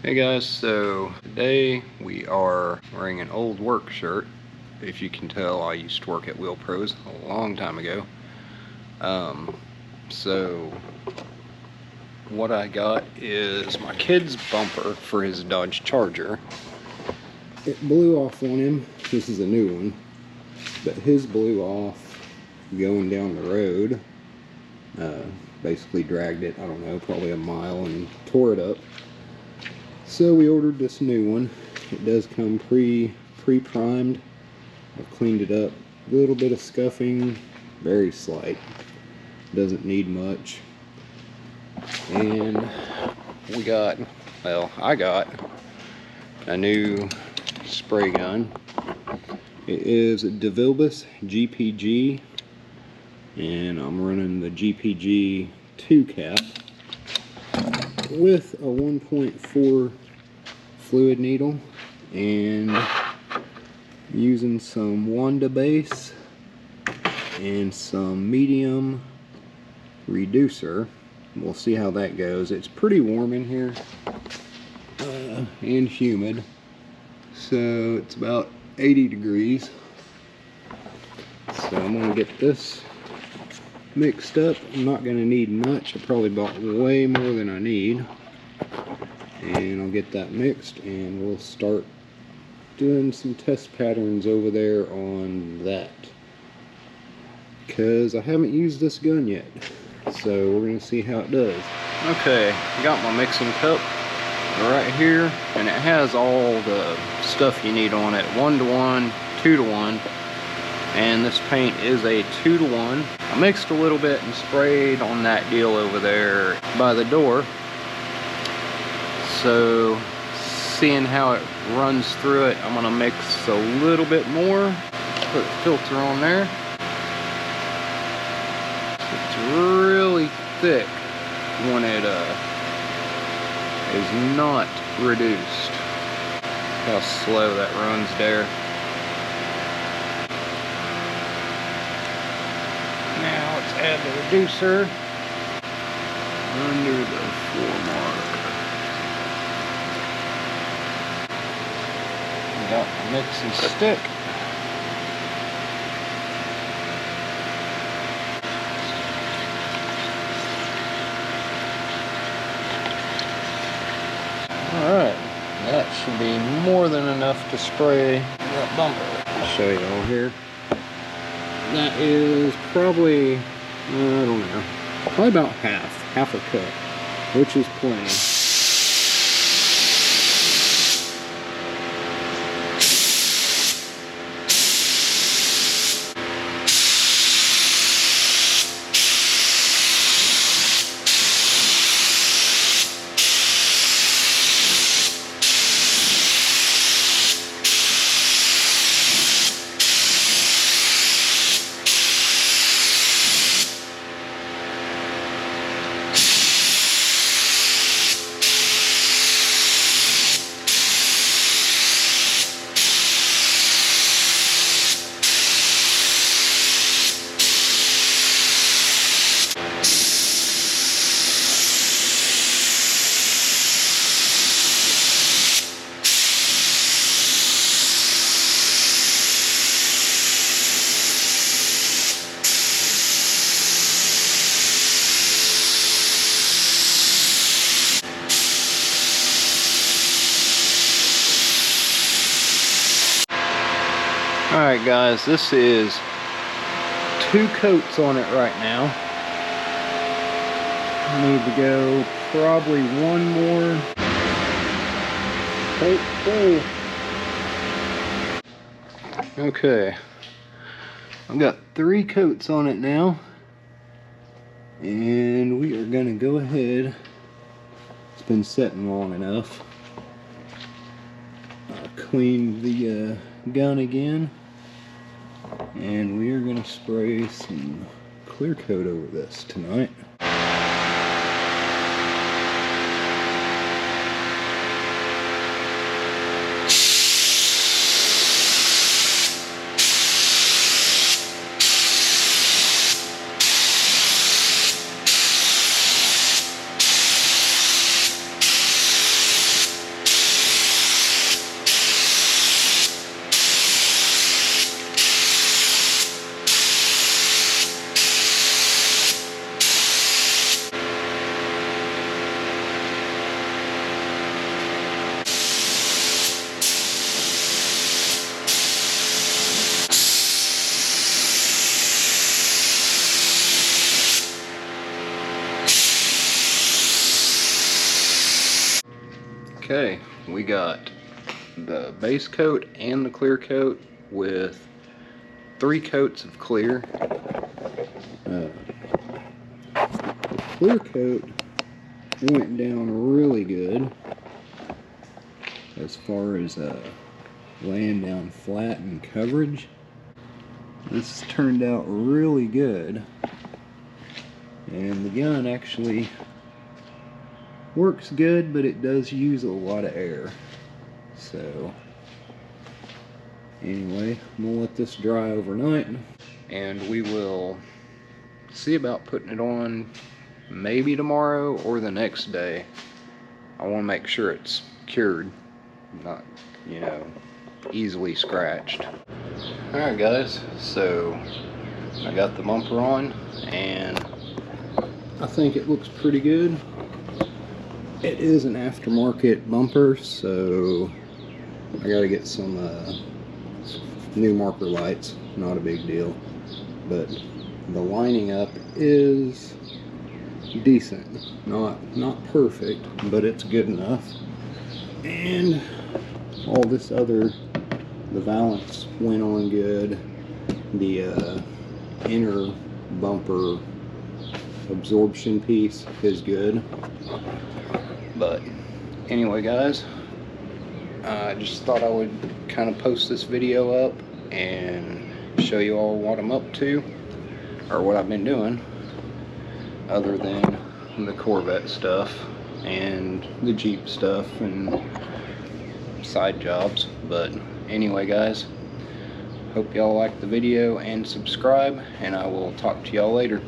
Hey guys, so today we are wearing an old work shirt. If you can tell, I used to work at Wheel Pros a long time ago. So what I got is my kid's bumper for his Dodge Charger. It blew off on him. This is a new one, but his blew off going down the road. Basically dragged it, I don't know, probably a mile and tore it up. So we ordered this new one. It does come pre-primed. I've cleaned it up. A little bit of scuffing, very slight. Doesn't need much. And we got, well, I got a new spray gun. It is a devilbiss GPG, and I'm running the GPG 2 cap with a 1.4 fluid needle and using some devilbiss and some medium reducer. We'll see how that goes. It's pretty warm in here and humid, so it's about 80 degrees. So I'm gonna get this mixed up. I'm not going to need much. I probably bought way more than I need, and I'll get that mixed and we'll start doing some test patterns over there on that, because I haven't used this gun yet, so we're going to see how it does. Okay, I got my mixing cup right here, and it has all the stuff you need on it: 1-to-1, 2-to-1. And this paint is a 2-to-1. I mixed a little bit and sprayed on that deal over there by the door. So, seeing how it runs through it, I'm gonna mix a little bit more. Put the filter on there. It's really thick when it is not reduced. How slow that runs there. Now let's add the reducer under the 4 mark. Got the mixing stick. Alright, that should be more than enough to spray that bumper. I'll show you all here. That is probably, I don't know, probably about half a cup, which is plenty. Alright guys, this is 2 coats on it right now. I need to go probably 1 more. Okay, I've got 3 coats on it now, and we are gonna go ahead. It's been setting long enough. I'll clean the gun again, and we are going to spray some clear coat over this tonight. Okay, we got the base coat and the clear coat with 3 coats of clear. Clear coat went down really good as far as laying down flat and coverage. This turned out really good, and the gun actually works good, but it does use a lot of air. So anyway, I'm gonna let this dry overnight, and we will see about putting it on maybe tomorrow or the next day. I want to make sure it's cured, not, you know, easily scratched. Alright guys, so I got the bumper on and I think it looks pretty good. It is an aftermarket bumper, so I gotta get some new marker lights. Not a big deal, but the lining up is decent. Not perfect, but it's good enough. And all this other, the valance went on good. The inner bumper absorption piece is good. But anyway guys, I just thought I would kind of post this video up and show you all what I'm up to, or what I've been doing, other than the Corvette stuff and the Jeep stuff and side jobs. But anyway guys, hope y'all like the video and subscribe, and I will talk to y'all later.